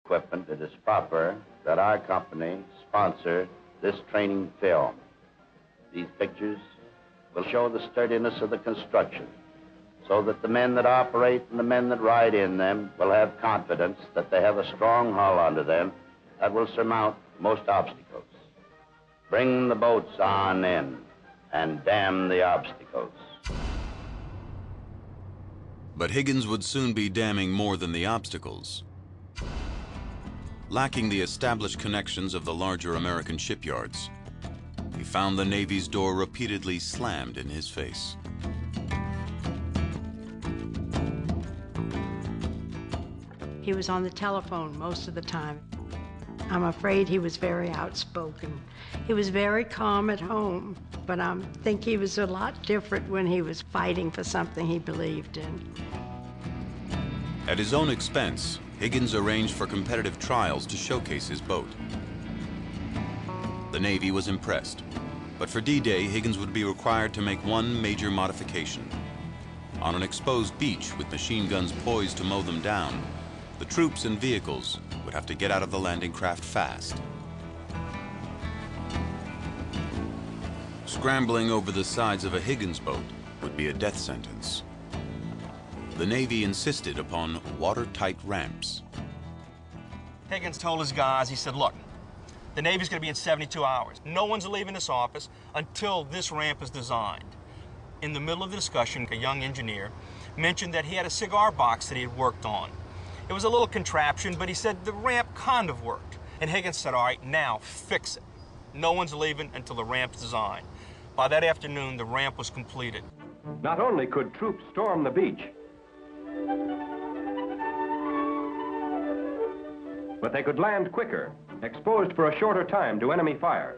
equipment, it is proper that our company sponsor this training film. These pictures will show the sturdiness of the construction, so that the men that operate and the men that ride in them will have confidence that they have a strong hull under them that will surmount most obstacles. Bring the boats on in and damn the obstacles. But Higgins would soon be damming more than the obstacles. Lacking the established connections of the larger American shipyards, he found the Navy's door repeatedly slammed in his face. He was on the telephone most of the time. I'm afraid he was very outspoken. He was very calm at home, but I think he was a lot different when he was fighting for something he believed in. At his own expense, Higgins arranged for competitive trials to showcase his boat. The Navy was impressed, but for D-Day, Higgins would be required to make one major modification. On an exposed beach with machine guns poised to mow them down, the troops and vehicles would have to get out of the landing craft fast. Scrambling over the sides of a Higgins boat would be a death sentence. The Navy insisted upon watertight ramps. Higgins told his guys, he said, look, the Navy's going to be in 72 hours. No one's leaving this office until this ramp is designed. In the middle of the discussion, a young engineer mentioned that he had a cigar box that he had worked on. It was a little contraption, but he said the ramp kind of worked. And Higgins said, all right, now fix it. No one's leaving until the ramp's designed. By that afternoon, the ramp was completed. Not only could troops storm the beach, but they could land quicker, exposed for a shorter time to enemy fire.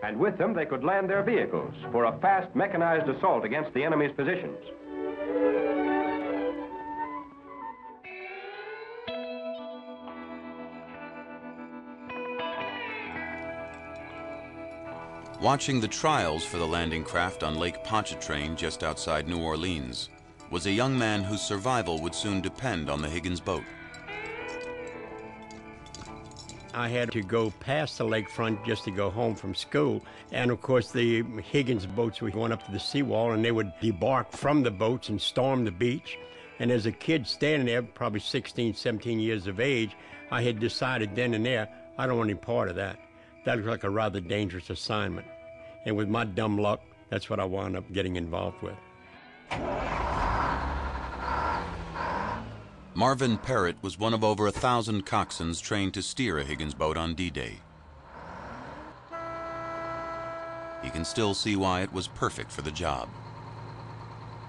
And with them, they could land their vehicles for a fast mechanized assault against the enemy's positions. Watching the trials for the landing craft on Lake Pontchartrain just outside New Orleans was a young man whose survival would soon depend on the Higgins boat. I had to go past the lakefront just to go home from school. And of course, the Higgins boats were going up to the seawall, and they would debark from the boats and storm the beach. And as a kid standing there, probably 16, 17 years of age, I had decided then and there, I don't want any part of that. That looked like a rather dangerous assignment. And with my dumb luck, that's what I wound up getting involved with. Marvin Parrott was one of over 1,000 coxswains trained to steer a Higgins boat on D-Day. He can still see why it was perfect for the job.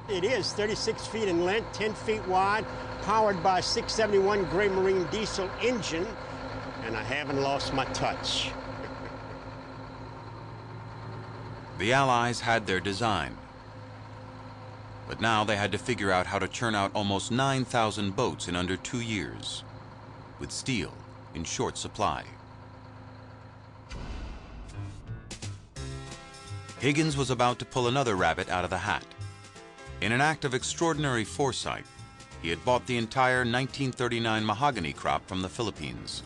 It is 36 feet in length, 10 feet wide, powered by a 671 Gray Marine diesel engine, and I haven't lost my touch. The Allies had their design, but now they had to figure out how to churn out almost 9,000 boats in under 2 years, with steel in short supply. Higgins was about to pull another rabbit out of the hat. In an act of extraordinary foresight, he had bought the entire 1939 mahogany crop from the Philippines.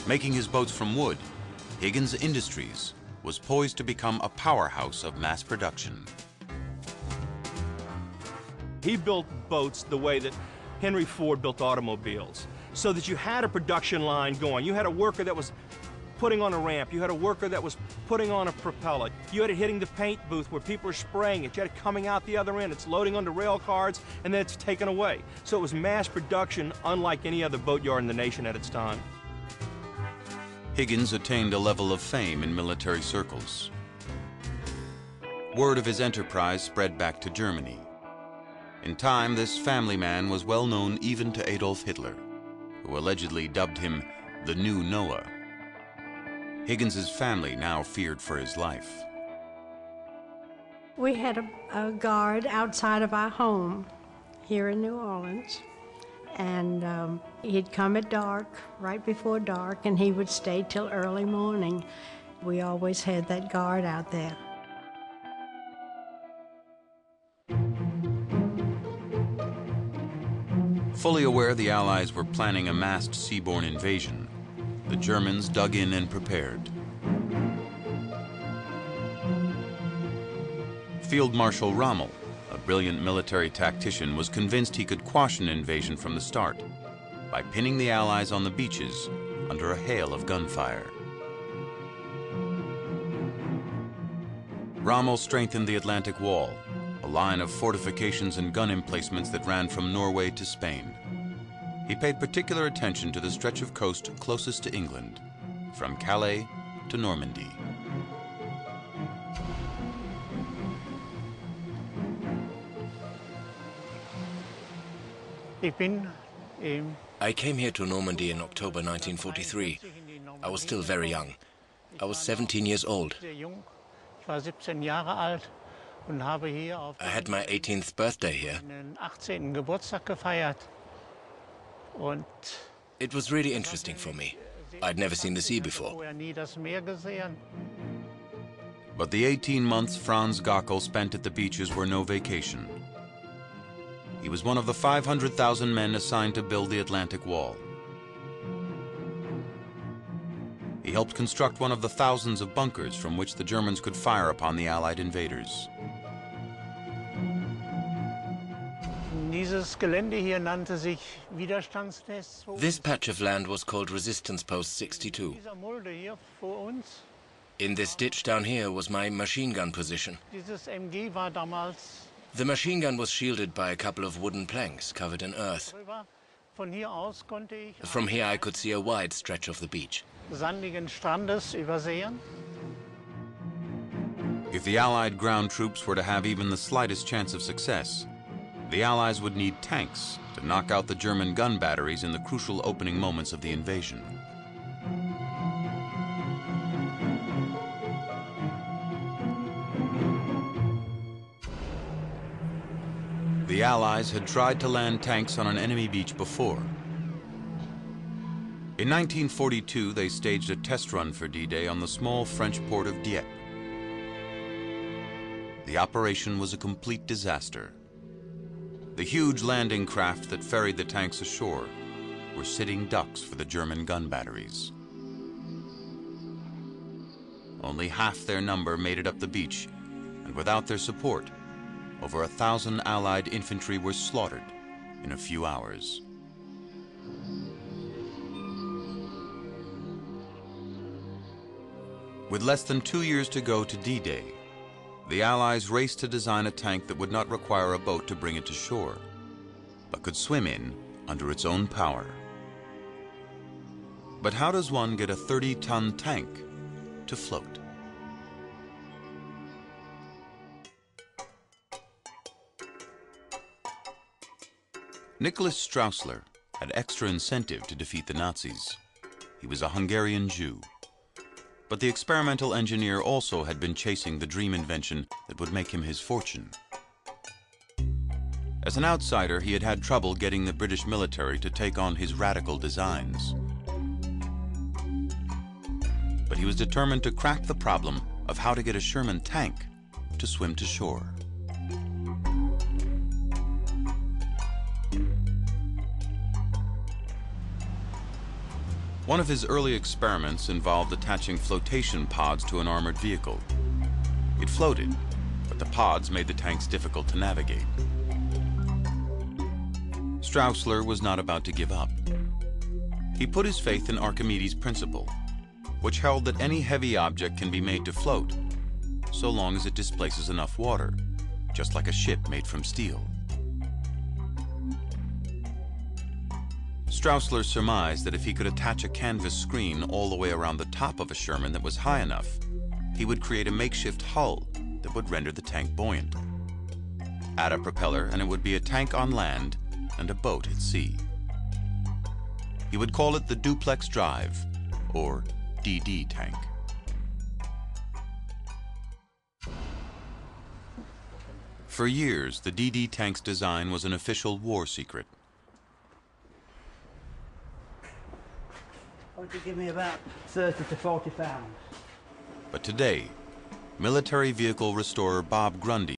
Making his boats from wood, Higgins Industries was poised to become a powerhouse of mass production. He built boats the way that Henry Ford built automobiles, so that you had a production line going. You had a worker that was putting on a ramp. You had a worker that was putting on a propeller. You had it hitting the paint booth where people are spraying it. You had it coming out the other end. It's loading onto rail cars, and then it's taken away. So it was mass production, unlike any other boatyard in the nation at its time. Higgins attained a level of fame in military circles. Word of his enterprise spread back to Germany. In time, this family man was well known even to Adolf Hitler, who allegedly dubbed him the new Noah. Higgins's family now feared for his life. We had a guard outside of our home here in New Orleans. And he'd come at dark, right before dark, and he would stay till early morning. We always had that guard out there. Fully aware the Allies were planning a massed seaborne invasion, the Germans dug in and prepared. Field Marshal Rommel, a brilliant military tactician, was convinced he could quash an invasion from the start by pinning the Allies on the beaches under a hail of gunfire. Rommel strengthened the Atlantic Wall, a line of fortifications and gun emplacements that ran from Norway to Spain. He paid particular attention to the stretch of coast closest to England, from Calais to Normandy. I came here to Normandy in October 1943. I was still very young. I was 17 years old. I had my 18th birthday here. It was really interesting for me. I'd never seen the sea before. But the 18 months Franz Gockel spent at the beaches were no vacation. He was one of the 500,000 men assigned to build the Atlantic Wall. He helped construct one of the thousands of bunkers from which the Germans could fire upon the Allied invaders. This patch of land was called Resistance Post 62. In this ditch down here was my machine gun position. The machine gun was shielded by a couple of wooden planks covered in earth. From here I could see a wide stretch of the beach. If the Allied ground troops were to have even the slightest chance of success, the Allies would need tanks to knock out the German gun batteries in the crucial opening moments of the invasion. The Allies had tried to land tanks on an enemy beach before. In 1942, they staged a test run for D-Day on the small French port of Dieppe. The operation was a complete disaster. The huge landing craft that ferried the tanks ashore were sitting ducks for the German gun batteries. Only half their number made it up the beach, and without their support, over 1,000 Allied infantry were slaughtered in a few hours. With less than 2 years to go to D-Day, the Allies raced to design a tank that would not require a boat to bring it to shore, but could swim in under its own power. But how does one get a 30-ton tank to float? Nicholas Straussler had extra incentive to defeat the Nazis. He was a Hungarian Jew. But the experimental engineer also had been chasing the dream invention that would make him his fortune. As an outsider, he had had trouble getting the British military to take on his radical designs. But he was determined to crack the problem of how to get a Sherman tank to swim to shore. One of his early experiments involved attaching flotation pods to an armored vehicle. It floated, but the pods made the tanks difficult to navigate. Straussler was not about to give up. He put his faith in Archimedes' principle, which held that any heavy object can be made to float, so long as it displaces enough water, just like a ship made from steel. Straussler surmised that if he could attach a canvas screen all the way around the top of a Sherman that was high enough, he would create a makeshift hull that would render the tank buoyant. Add a propeller and it would be a tank on land and a boat at sea. He would call it the duplex drive, or DD tank. For years, the DD tank's design was an official war secret. To give me about 30 to 40 pounds. But today, military vehicle restorer Bob Grundy